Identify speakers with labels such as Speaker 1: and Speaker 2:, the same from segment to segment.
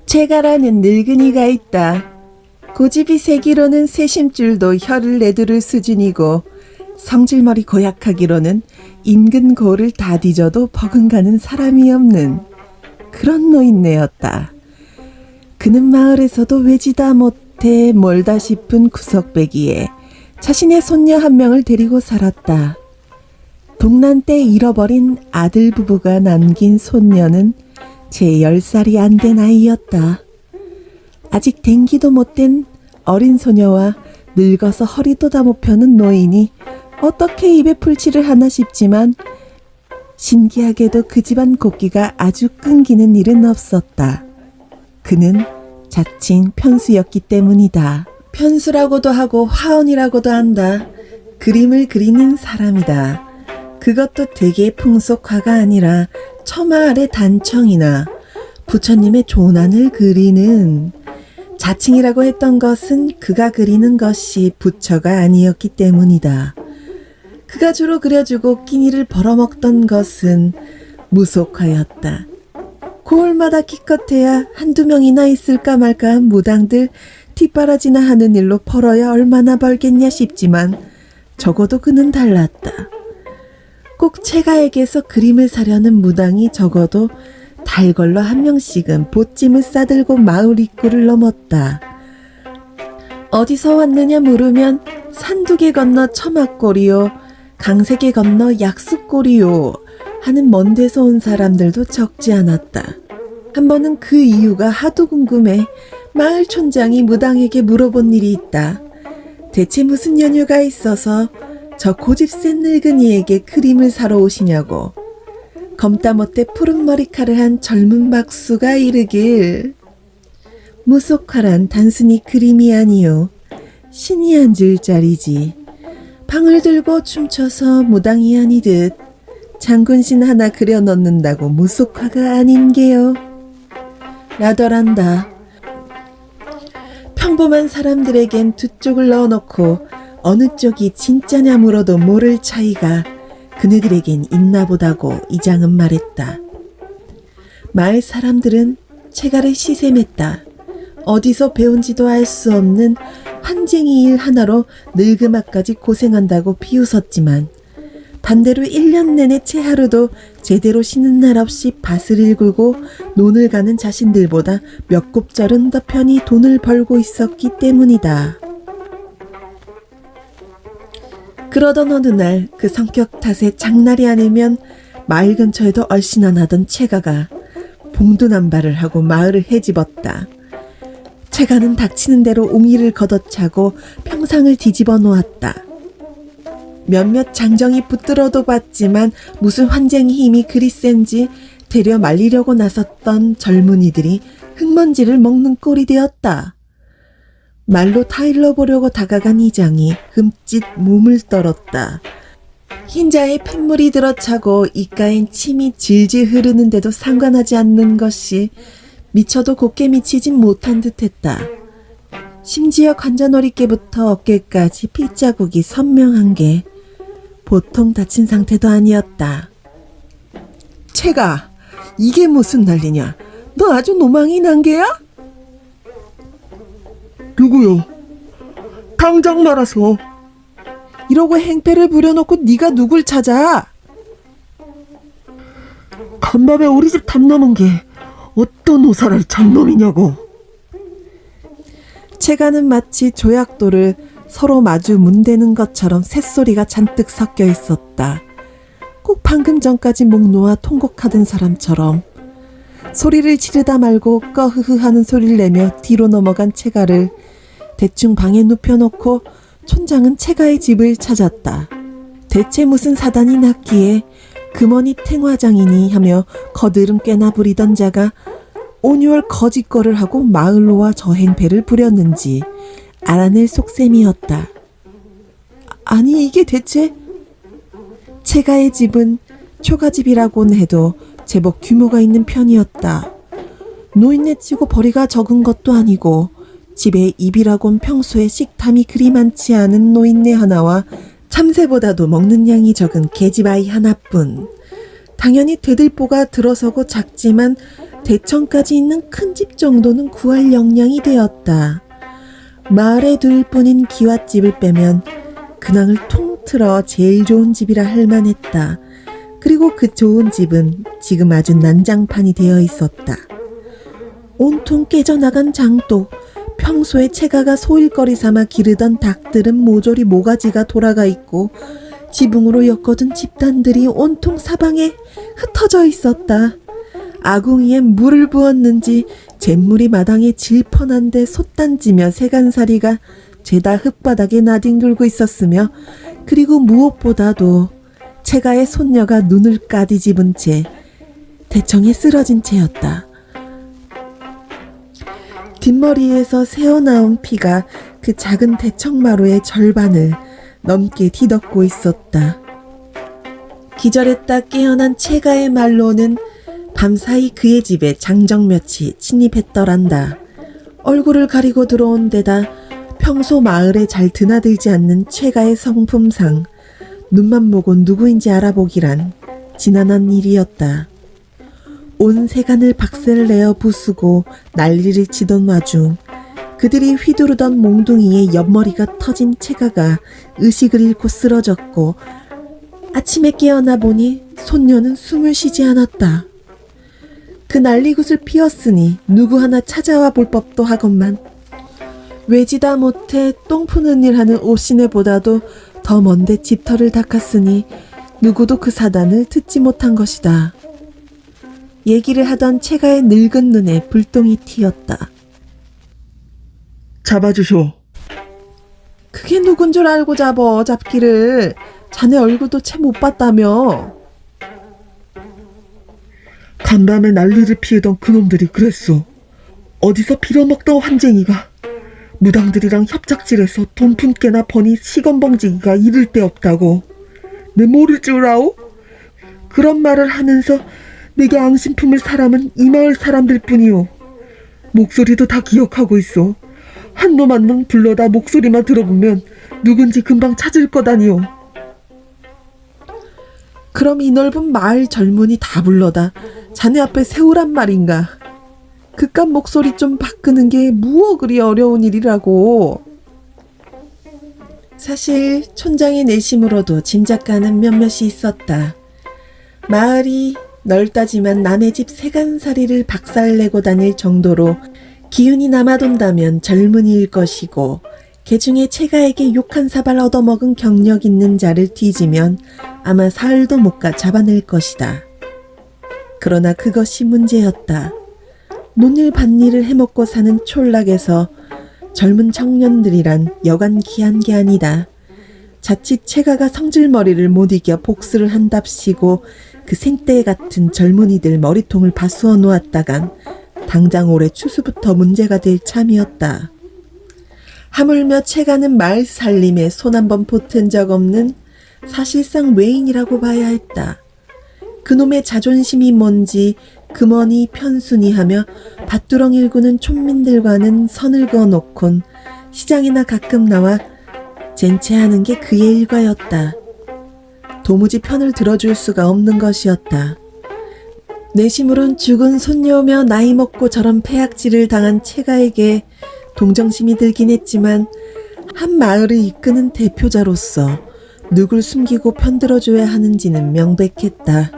Speaker 1: 채가라는 늙은이가 있다. 고집이 세기로는 세심줄도 혀를 내두를 수준이고 성질머리 고약하기로는 인근 고를 다 뒤져도 버금가는 사람이 없는 그런 노인네였다. 그는 마을에서도 외지다 못해 멀다 싶은 구석배기에 자신의 손녀 한 명을 데리고 살았다. 동란 때 잃어버린 아들 부부가 남긴 손녀는 제 10살이 안 된 아이였다. 아직 댕기도 못된 어린 소녀와 늙어서 허리도 다 못 펴는 노인이 어떻게 입에 풀칠을 하나 싶지만 신기하게도 그 집안 곡기가 아주 끊기는 일은 없었다. 그는 자칭 편수였기 때문이다. 편수라고도 하고 화원이라고도 한다. 그림을 그리는 사람이다. 그것도 되게 풍속화가 아니라 처마 아래 단청이나 부처님의 조난을 그리는 자칭이라고 했던 것은 그가 그리는 것이 부처가 아니었기 때문이다. 그가 주로 그려주고 끼니를 벌어먹던 것은 무속화였다. 고을마다 기껏해야 한두 명이나 있을까 말까한 무당들 뒷바라지나 하는 일로 벌어야 얼마나 벌겠냐 싶지만 적어도 그는 달랐다. 꼭 채가에게서 그림을 사려는 무당이 적어도 달걸러 한 명씩은 보찜을 싸들고 마을 입구를 넘었다. 어디서 왔느냐 물으면 산두개 건너 처막골이요, 강세계 건너 약수골이요 하는 먼 데서 온 사람들도 적지 않았다. 한 번은 그 이유가 하도 궁금해 마을 촌장이 무당에게 물어본 일이 있다. 대체 무슨 연유가 있어서 저 고집 센 늙은이에게 그림을 사러 오시냐고. 검다 못해 푸른 머리카락을 한 젊은 박수가 이르길, 무속화란 단순히 그림이 아니요 신이 앉을 자리지. 방을 들고 춤춰서 무당이 아니듯 장군신 하나 그려 넣는다고 무속화가 아닌 게요 라더란다. 평범한 사람들에겐 두 쪽을 넣어놓고 어느 쪽이 진짜냐 물어도 모를 차이가 그네들에겐 있나 보다고 이장은 말했다. 마을 사람들은 채가를 시샘했다. 어디서 배운지도 알 수 없는 한쟁이 일 하나로 늙음아까지 고생한다고 비웃었지만 반대로 1년 내내 채 하루도 제대로 쉬는 날 없이 밭을 일구고 논을 가는 자신들보다 몇 곱절은 더 편히 돈을 벌고 있었기 때문이다. 그러던 어느 날 그 성격 탓에 장날이 아니면 마을 근처에도 얼씬안 하던 채가가 봉두남발을 하고 마을을 헤집었다. 채가는 닥치는 대로 웅이를 걷어차고 평상을 뒤집어 놓았다. 몇몇 장정이 붙들어도 봤지만 무슨 환쟁이 힘이 그리 센지 데려 말리려고 나섰던 젊은이들이 흙먼지를 먹는 꼴이 되었다. 말로 타일러 보려고 다가간 이장이 흠칫 몸을 떨었다. 흰자에 핏물이 들어차고 입가엔 침이 질질 흐르는데도 상관하지 않는 것이 미쳐도 곱게 미치진 못한 듯했다. 심지어 관자놀이께부터 어깨까지 핏자국이 선명한 게 보통 다친 상태도 아니었다. 채가, 이게 무슨 난리냐? 너 아주 노망이 난 게야?
Speaker 2: 누구요? 당장 말아서.
Speaker 1: 이러고 행패를 부려놓고 네가 누굴 찾아?
Speaker 2: 간밤에 우리 집 담넘은 게 어떤 오사랄 잡놈이냐고.
Speaker 1: 채가는 마치 조약돌을 서로 마주 문대는 것처럼 새소리가 잔뜩 섞여 있었다. 꼭 방금 전까지 목 놓아 통곡하던 사람처럼 소리를 지르다 말고 꺼흐흐 하는 소리를 내며 뒤로 넘어간 채가를 대충 방에 눕혀놓고 촌장은 채가의 집을 찾았다. 대체 무슨 사단이 났기에 금원이 탱화장이니 하며 거드름 꽤나 부리던 자가 온유월 거짓거를 하고 마을로 와 저 행패를 부렸는지 알아낼 속셈이었다. 아니 이게 대체? 채가의 집은 초가집이라고는 해도 제법 규모가 있는 편이었다. 노인네 치고 벌이가 적은 것도 아니고 집에 입이라곤 평소에 식탐이 그리 많지 않은 노인네 하나와 참새보다도 먹는 양이 적은 계집아이 하나뿐. 당연히 대들보가 들어서고 작지만 대청까지 있는 큰 집 정도는 구할 역량이 되었다. 마을에 둘 뿐인 기왓집을 빼면 근황을 통틀어 제일 좋은 집이라 할 만했다. 그리고 그 좋은 집은 지금 아주 난장판이 되어 있었다. 온통 깨져나간 장독, 평소에 채가가 소일거리 삼아 기르던 닭들은 모조리 모가지가 돌아가 있고 지붕으로 엮어둔 집단들이 온통 사방에 흩어져 있었다. 아궁이에 물을 부었는지 잿물이 마당에 질펀한데 솥단지며 세간살이가 죄다 흙바닥에 나뒹굴고 있었으며 그리고 무엇보다도 채가의 손녀가 눈을 까디집은 채 대청에 쓰러진 채였다. 뒷머리에서 새어나온 피가 그 작은 대청마루의 절반을 넘게 뒤덮고 있었다. 기절했다 깨어난 채가의 말로는 밤사이 그의 집에 장정몇이 침입했더란다. 얼굴을 가리고 들어온 데다 평소 마을에 잘 드나들지 않는 채가의 성품상 눈만 보고 누구인지 알아보기란 지난한 일이었다. 온 세간을 박세를 내어 부수고 난리를 치던 와중 그들이 휘두르던 몽둥이에 옆머리가 터진 채가가 의식을 잃고 쓰러졌고 아침에 깨어나 보니 손녀는 숨을 쉬지 않았다. 그 난리굿을 피웠으니 누구 하나 찾아와 볼 법도 하건만 외지다 못해 똥 푸는 일 하는 오시네보다도 더 먼데 집터를 닦았으니 누구도 그 사단을 듣지 못한 것이다. 얘기를 하던 채가의 늙은 눈에 불똥이 튀었다.
Speaker 2: 잡아주쇼.
Speaker 1: 그게 누군 줄 알고 잡기를. 자네 얼굴도 채 못 봤다며.
Speaker 2: 간밤에 난리를 피우던 그놈들이 그랬어. 어디서 빌어먹던 환쟁이가 무당들이랑 협작질해서 돈 푼깨나 버니 시건벙지기가 이를 데 없다고. 내 모를 줄 아오? 그런 말을 하면서 내게 앙심 품을 사람은 이 마을 사람들 뿐이오. 목소리도 다 기억하고 있어. 한 놈 한 놈 불러다 목소리만 들어보면 누군지 금방 찾을 거다니오.
Speaker 1: 그럼 이 넓은 마을 젊은이 다 불러다 자네 앞에 세우란 말인가. 그깟 목소리 좀 바꾸는 게 무어 그리 어려운 일이라고. 사실 촌장의 내심으로도 짐작가는 몇몇이 있었다. 마을이 넓다지만 남의 집 세간살이를 박살내고 다닐 정도로 기운이 남아돈다면 젊은이일 것이고 개중에 채가에게 욕 한 사발 얻어먹은 경력 있는 자를 뒤지면 아마 사흘도 못 가 잡아낼 것이다. 그러나 그것이 문제였다. 논일 밭일을 해먹고 사는 촌락에서 젊은 청년들이란 여간 귀한 게 아니다. 자칫 채가가 성질머리를 못 이겨 복수를 한답시고 그 생떼 같은 젊은이들 머리통을 바수어 놓았다간 당장 올해 추수부터 문제가 될 참이었다. 하물며 채가는 마을 살림에 손 한 번 보탠 적 없는 사실상 외인이라고 봐야 했다. 그놈의 자존심이 뭔지 금원이 편순히 하며 밭두렁 일구는 촌민들과는 선을 그어놓곤 시장이나 가끔 나와 젠체하는 게 그의 일과였다. 도무지 편을 들어줄 수가 없는 것이었다. 내심으론 죽은 손녀며 나이 먹고 저런 폐악질을 당한 채가에게 동정심이 들긴 했지만 한 마을을 이끄는 대표자로서 누굴 숨기고 편들어줘야 하는지는 명백했다.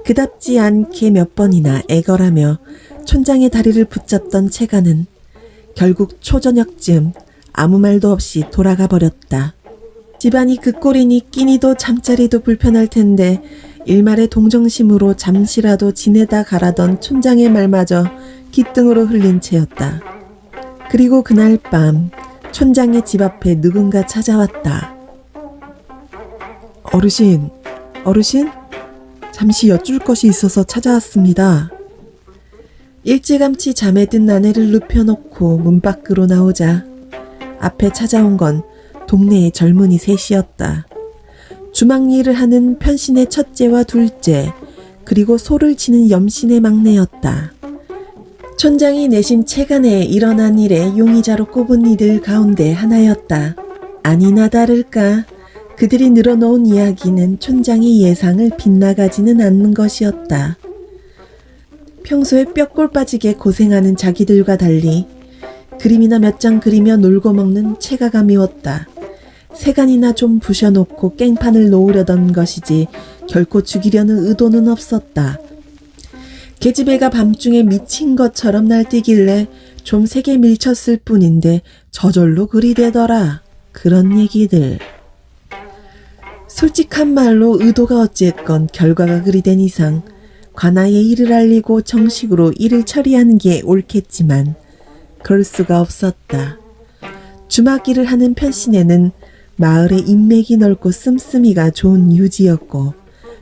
Speaker 1: 그답지 않게 몇 번이나 애걸하며 촌장의 다리를 붙잡던 채가는 결국 초저녁쯤 아무 말도 없이 돌아가 버렸다. 집안이 그 꼴이니 끼니도 잠자리도 불편할 텐데 일말의 동정심으로 잠시라도 지내다 가라던 촌장의 말마저 귓등으로 흘린 채였다. 그리고 그날 밤 촌장의 집 앞에 누군가 찾아왔다. 어르신, 잠시 여쭐 것이 있어서 찾아왔습니다. 일찌감치 잠에 든 아내를 눕혀놓고 문 밖으로 나오자 앞에 찾아온 건 동네의 젊은이 셋이었다. 주막일을 하는 편신의 첫째와 둘째, 그리고 소를 치는 염신의 막내였다. 촌장이 내심 채간에 일어난 일에 용의자로 꼽은 이들 가운데 하나였다. 아니나 다를까 그들이 늘어놓은 이야기는 촌장의 예상을 빗나가지는 않는 것이었다. 평소에 뼈골 빠지게 고생하는 자기들과 달리 그림이나 몇 장 그리며 놀고 먹는 체가가 미웠다. 세간이나 좀 부셔놓고 깽판을 놓으려던 것이지 결코 죽이려는 의도는 없었다. 계집애가 밤중에 미친 것처럼 날뛰길래 좀 세게 밀쳤을 뿐인데 저절로 그리 되더라. 그런 얘기들. 솔직한 말로 의도가 어찌했건 결과가 그리 된 이상 관아에 일을 알리고 정식으로 일을 처리하는 게 옳겠지만 그럴 수가 없었다. 주막일을 하는 편신에는 마을의 인맥이 넓고 씀씀이가 좋은 유지였고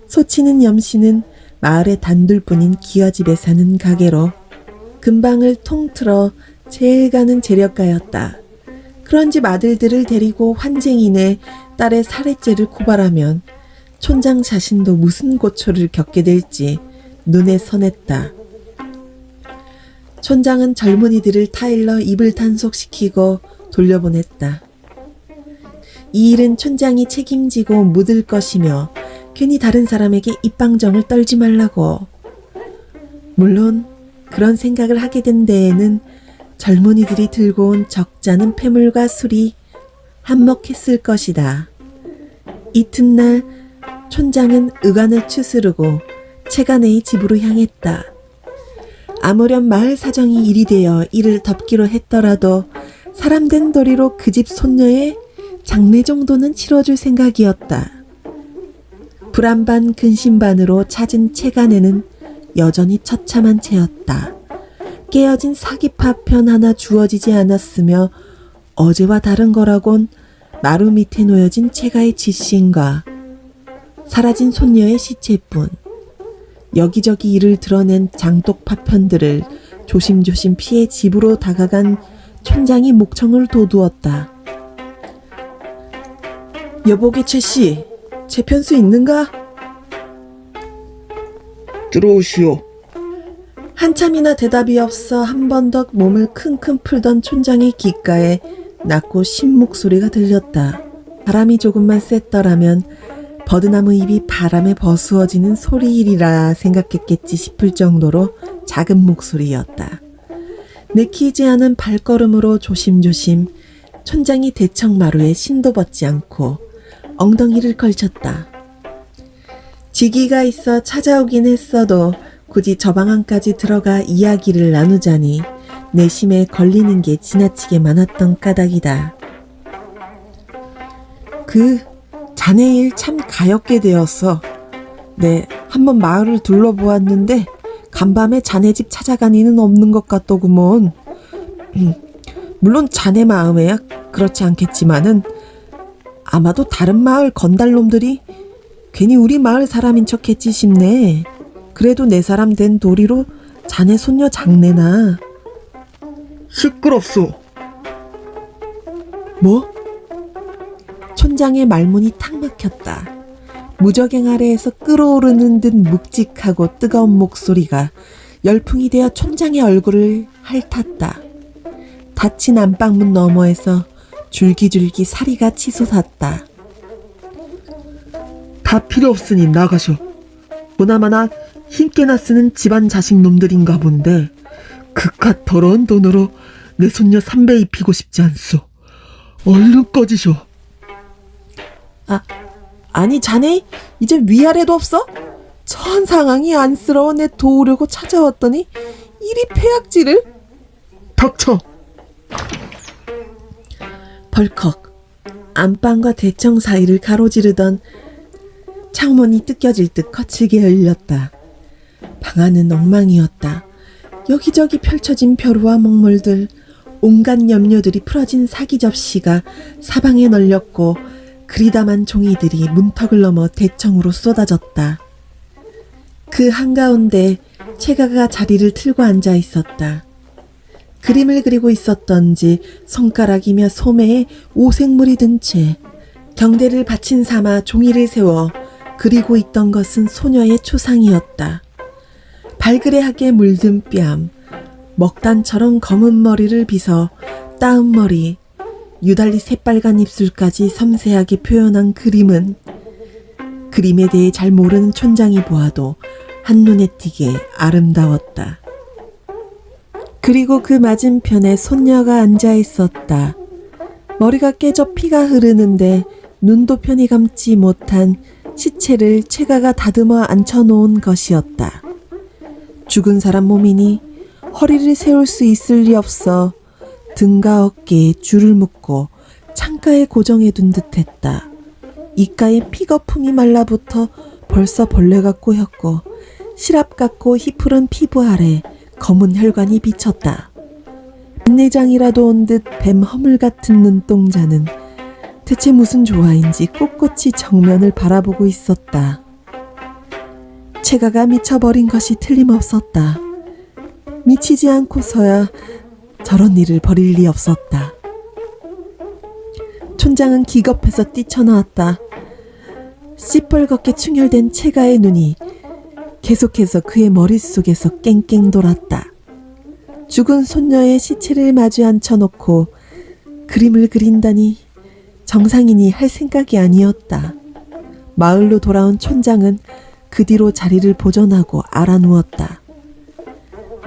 Speaker 1: 소치는 염씨는 마을의 단둘뿐인 기와집에 사는 가게로 근방을 통틀어 제일 가는 재력가였다. 그런 집 아들들을 데리고 환쟁이네 딸의 살해죄를 고발하면 촌장 자신도 무슨 고초를 겪게 될지 눈에 선했다. 촌장은 젊은이들을 타일러 입을 단속시키고 돌려보냈다. 이 일은 촌장이 책임지고 묻을 것이며 괜히 다른 사람에게 입방정을 떨지 말라고. 물론 그런 생각을 하게 된 데에는 젊은이들이 들고 온 적잖은 폐물과 술이 한몫했을 것이다. 이튿날 촌장은 의관을 추스르고 채간의 집으로 향했다. 아무렴 마을 사정이 일이 되어 이를 덮기로 했더라도 사람된 도리로 그 집 손녀의 장례 정도는 치러줄 생각이었다. 불안반 근심반으로 찾은 채간에는 여전히 처참한 채였다. 깨어진 사기파편 하나 주어지지 않았으며 어제와 다른 거라곤 마루 밑에 놓여진 채가의 지신과 사라진 손녀의 시체뿐. 여기저기 이를 드러낸 장독 파편들을 조심조심 피해 집으로 다가간 촌장이 목청을 돋우었다. 여보게 최씨, 제 편수 있는가?
Speaker 2: 들어오시오.
Speaker 1: 한참이나 대답이 없어 한 번 더 몸을 킁킁 풀던 촌장의 귓가에 낮고 신 목소리가 들렸다. 바람이 조금만 셌더라면 버드나무 잎이 바람에 버스워지는 소리이리라 생각했겠지 싶을 정도로 작은 목소리였다. 내키지 않은 발걸음으로 조심조심 촌장이 대청마루에 신도 벗지 않고 엉덩이를 걸쳤다. 지기가 있어 찾아오긴 했어도 굳이 저 방안까지 들어가 이야기를 나누자니 내심에 걸리는 게 지나치게 많았던 까닭이다. 자네 일 참 가엾게 되었어. 네, 한번 마을을 둘러보았는데 간밤에 자네 집 찾아간 이는 없는 것 같더구먼. 물론 자네 마음에야 그렇지 않겠지만은 아마도 다른 마을 건달놈들이 괜히 우리 마을 사람인 척했지 싶네. 그래도 내 사람 된 도리로 자네 손녀 장례나.
Speaker 2: 시끄럽소.
Speaker 1: 뭐? 촌장의 말문이 탁 막혔다. 무적행 아래에서 끓어오르는 듯 묵직하고 뜨거운 목소리가 열풍이 되어 촌장의 얼굴을 핥았다. 닫힌 안방문 너머에서 줄기줄기 사리가 치솟았다.
Speaker 2: 다 필요 없으니 나가셔. 보나마나 힘께나 쓰는 집안 자식 놈들인가 본데 그깟 더러운 돈으로 내 손녀 삼배 입히고 싶지 않소. 얼른 꺼지쇼.
Speaker 1: 아니 자네 이제 위아래도 없어? 처한 상황이 안쓰러워 내 도우려고 찾아왔더니 이리 폐악질을.
Speaker 2: 닥쳐.
Speaker 1: 벌컥 안방과 대청 사이를 가로지르던 창문이 뜯겨질 듯 거칠게 열렸다. 방 안은 엉망이었다. 여기저기 펼쳐진 벼루와 먹물들, 온갖 염료들이 풀어진 사기 접시가 사방에 널렸고 그리다만 종이들이 문턱을 넘어 대청으로 쏟아졌다. 그 한가운데 채가가 자리를 틀고 앉아 있었다. 그림을 그리고 있었던지 손가락이며 소매에 오색물이 든 채 경대를 받친 삼아 종이를 세워 그리고 있던 것은 소녀의 초상이었다. 발그레하게 물든 뺨, 먹단처럼 검은 머리를 빗어 따은 머리, 유달리 새빨간 입술까지 섬세하게 표현한 그림은 그림에 대해 잘 모르는 촌장이 보아도 한눈에 띄게 아름다웠다. 그리고 그 맞은편에 손녀가 앉아 있었다. 머리가 깨져 피가 흐르는데 눈도 편히 감지 못한 시체를 채가가 다듬어 앉혀놓은 것이었다. 죽은 사람 몸이니 허리를 세울 수 있을 리 없어 등과 어깨에 줄을 묶고 창가에 고정해둔 듯했다. 입가에 피거품이 말라붙어 벌써 벌레가 꼬였고 시랍 같고 희푸른 피부 아래 검은 혈관이 비쳤다. 내장이라도 온 듯 뱀 허물 같은 눈동자는 대체 무슨 조화인지 꼿꼿이 정면을 바라보고 있었다. 채가가 미쳐버린 것이 틀림없었다. 미치지 않고서야 저런 일을 벌일 리 없었다. 촌장은 기겁해서 뛰쳐나왔다. 시뻘겋게 충혈된 채가의 눈이 계속해서 그의 머릿속에서 깽깽 돌았다. 죽은 손녀의 시체를 마주 앉혀놓고 그림을 그린다니 정상인이 할 생각이 아니었다. 마을로 돌아온 촌장은 그 뒤로 자리를 보존하고 알아누웠다.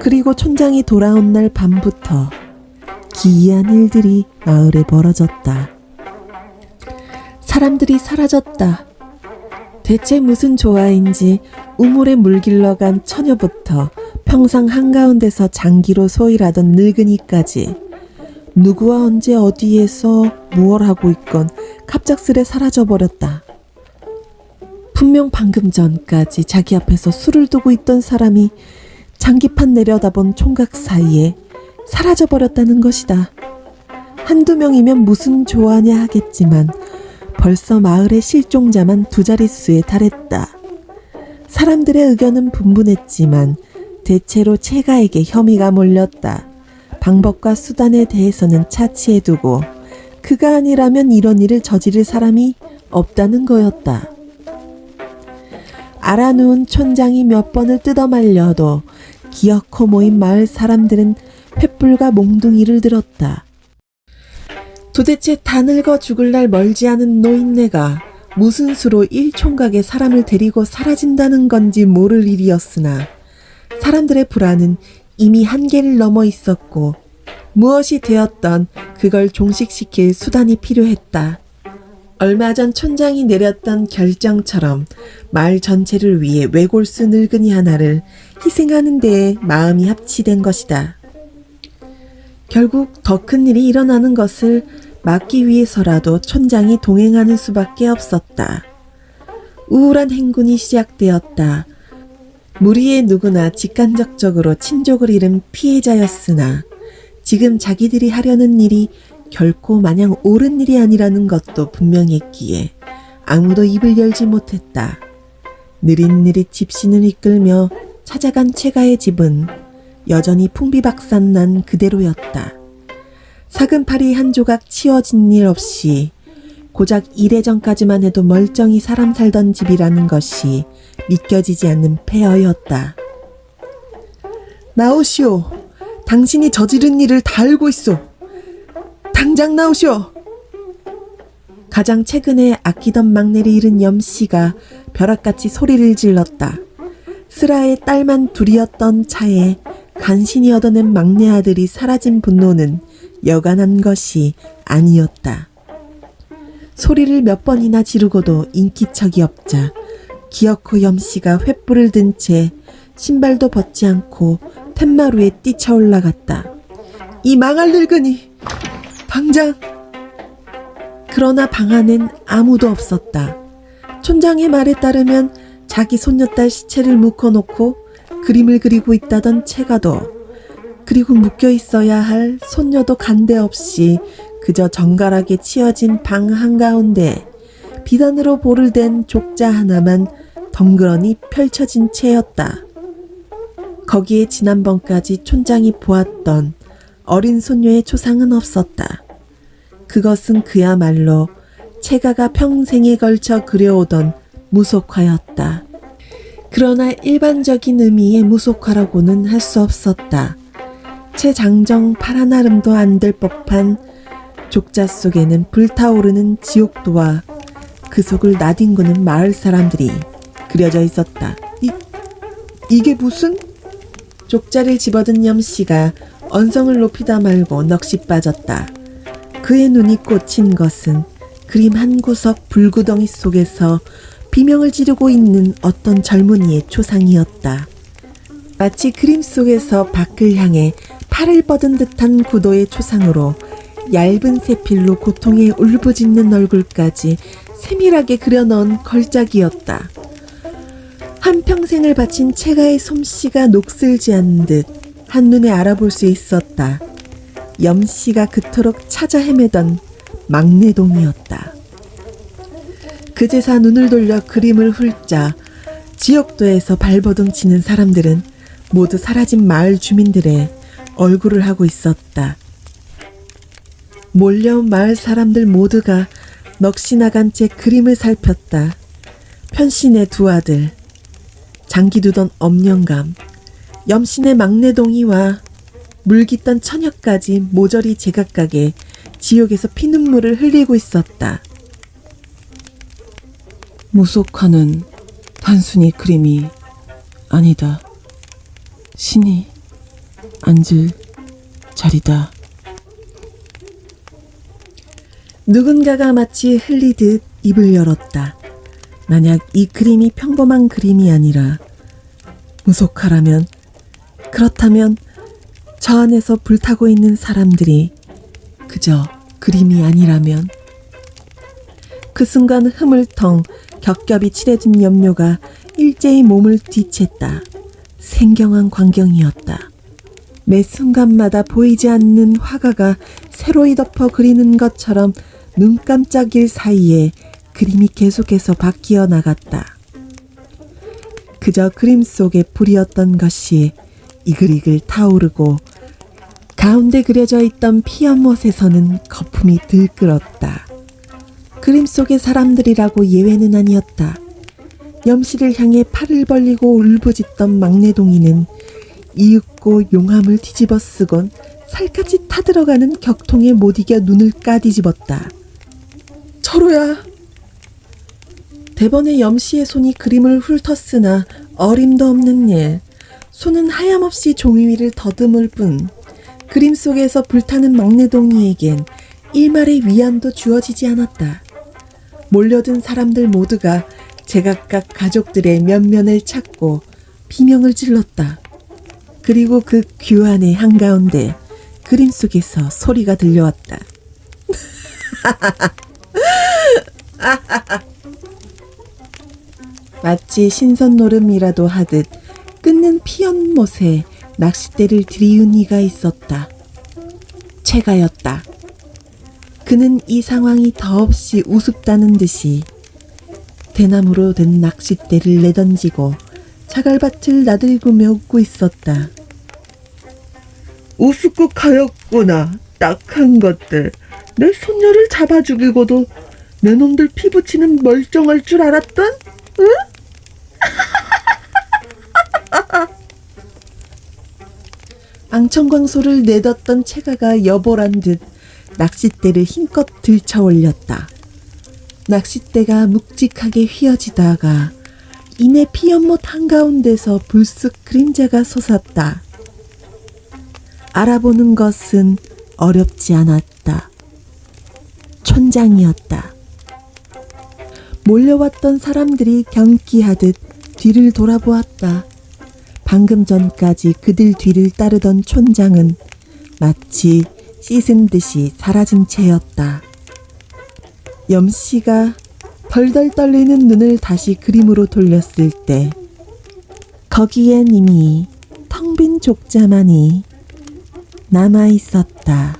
Speaker 1: 그리고 촌장이 돌아온 날 밤부터 기이한 일들이 마을에 벌어졌다. 사람들이 사라졌다. 대체 무슨 조화인지 우물에 물길러 간 처녀부터 평상 한가운데서 장기로 소일하던 늙은이까지 누구와 언제 어디에서 무얼 하고 있건 갑작스레 사라져버렸다. 분명 방금 전까지 자기 앞에서 술을 두고 있던 사람이 장기판 내려다본 총각 사이에 사라져버렸다는 것이다. 한두 명이면 무슨 조화냐 하겠지만 벌써 마을의 실종자만 2자릿수에 달했다. 사람들의 의견은 분분했지만 대체로 채가에게 혐의가 몰렸다. 방법과 수단에 대해서는 차치해두고 그가 아니라면 이런 일을 저지를 사람이 없다는 거였다. 알아누운 촌장이 몇 번을 뜯어말려도 기어코 모인 마을 사람들은 횃불과 몽둥이를 들었다. 도대체 다 늙어 죽을 날 멀지 않은 노인네가 무슨 수로 일총각의 사람을 데리고 사라진다는 건지 모를 일이었으나 사람들의 불안은 이미 한계를 넘어 있었고 무엇이 되었던 그걸 종식시킬 수단이 필요했다. 얼마 전 촌장이 내렸던 결정처럼 마을 전체를 위해 외골수 늙은이 하나를 희생하는 데에 마음이 합치된 것이다. 결국 더 큰 일이 일어나는 것을 막기 위해서라도 촌장이 동행하는 수밖에 없었다. 우울한 행군이 시작되었다. 무리의 누구나 직간접적으로 친족을 잃은 피해자였으나 지금 자기들이 하려는 일이 결코 마냥 옳은 일이 아니라는 것도 분명했기에 아무도 입을 열지 못했다. 느릿느릿 집신을 이끌며 찾아간 채가의 집은 여전히 풍비박산난 그대로였다. 사근팔이 한 조각 치워진 일 없이 고작 2대 전까지만 해도 멀쩡히 사람 살던 집이라는 것이 믿겨지지 않는 폐허였다. 나오시오. 당신이 저지른 일을 다 알고 있소. 당장 나오시오. 가장 최근에 아끼던 막내를 잃은 염씨가 벼락같이 소리를 질렀다. 슬아의 딸만 둘이었던 차에 간신히 얻어낸 막내 아들이 사라진 분노는 여간한 것이 아니었다. 소리를 몇 번이나 지르고도 인기척이 없자 기어코 염씨가 횃불을 든 채 신발도 벗지 않고 툇마루에 뛰쳐 올라갔다. 이 망할 늙은이! 당장! 그러나 방 안엔 아무도 없었다. 촌장의 말에 따르면 자기 손녀딸 시체를 묶어놓고 그림을 그리고 있다던 채가도, 그리고 묶여 있어야 할 손녀도 간데 없이 그저 정갈하게 치어진 방 한가운데 비단으로 볼을 댄 족자 하나만 덩그러니 펼쳐진 채였다. 거기에 지난번까지 촌장이 보았던 어린 손녀의 초상은 없었다. 그것은 그야말로 채가가 평생에 걸쳐 그려오던 무속화였다. 그러나 일반적인 의미의 무속화라고는 할 수 없었다. 채 장정 파라나름도 안 될 법한 족자 속에는 불타오르는 지옥도와 그 속을 나뒹구는 마을 사람들이 그려져 있었다. 이게 무슨? 족자를 집어든 염씨가 언성을 높이다 말고 넋이 빠졌다. 그의 눈이 꽂힌 것은 그림 한 구석 불구덩이 속에서 비명을 지르고 있는 어떤 젊은이의 초상이었다. 마치 그림 속에서 밖을 향해 팔을 뻗은 듯한 구도의 초상으로 얇은 세필로 고통에 울부짖는 얼굴까지 세밀하게 그려넣은 걸작이었다. 한평생을 바친 채가의 솜씨가 녹슬지 않는 듯 한눈에 알아볼 수 있었다. 염씨가 그토록 찾아 헤매던 막내동이었다. 그제사 눈을 돌려 그림을 훑자 지옥도에서 발버둥 치는 사람들은 모두 사라진 마을 주민들의 얼굴을 하고 있었다. 몰려온 마을 사람들 모두가 넋이 나간 채 그림을 살폈다. 편신의 두 아들, 장기 두던 엄영감, 염신의 막내 동이와 물깃던 처녀까지 모조리 제각각의 지옥에서 피눈물을 흘리고 있었다. 무속화는 단순히 그림이 아니다. 신이 앉을 자리다. 누군가가 마치 흘리듯 입을 열었다. 만약 이 그림이 평범한 그림이 아니라 무속화라면, 그렇다면 저 안에서 불타고 있는 사람들이 그저 그림이 아니라면. 그 순간 흐물텅 겹겹이 칠해진 염료가 일제히 몸을 뒤챘다. 생경한 광경이었다. 매 순간마다 보이지 않는 화가가 새로이 덮어 그리는 것처럼 눈 깜짝일 사이에 그림이 계속해서 바뀌어 나갔다. 그저 그림 속에 불이었던 것이 이글이글 타오르고 가운데 그려져 있던 피연못에서는 거품이 들끓었다. 그림 속의 사람들이라고 예외는 아니었다. 염씨를 향해 팔을 벌리고 울부짖던 막내동이는 이윽고 용암을 뒤집어 쓰곤 살갗이 타들어가는 격통에 못 이겨 눈을 까뒤집었다. 철호야! 대번에 염씨의 손이 그림을 훑었으나 어림도 없는 일. 손은 하염없이 종이 위를 더듬을 뿐 그림 속에서 불타는 막내동이에겐 일말의 위안도 주어지지 않았다. 몰려든 사람들 모두가 제각각 가족들의 면면을 찾고 비명을 질렀다. 그리고 그 규안의 한가운데 그림 속에서 소리가 들려왔다. 마치 신선 노름이라도 하듯 끊는 피연못에 낚싯대를 들이운 이가 있었다. 채가였다. 그는 이 상황이 더없이 우습다는 듯이 대나무로 된 낚싯대를 내던지고 자갈밭을 나들구며 웃고 있었다.
Speaker 2: 우습고 가였구나. 딱한 것들. 내 손녀를 잡아 죽이고도 내 놈들 피부치는 멀쩡할 줄 알았던? 응?
Speaker 1: 앙청광소를 내뒀던 채가가 여보란 듯 낚싯대를 힘껏 들쳐 올렸다. 낚싯대가 묵직하게 휘어지다가 이내 피연못 한가운데서 불쑥 그림자가 솟았다. 알아보는 것은 어렵지 않았다. 촌장이었다. 몰려왔던 사람들이 경기하듯 뒤를 돌아보았다. 방금 전까지 그들 뒤를 따르던 촌장은 마치 씻은 듯이 사라진 채였다. 염씨가 덜덜 떨리는 눈을 다시 그림으로 돌렸을 때 거기엔 이미 텅 빈 족자만이 남아 있었다.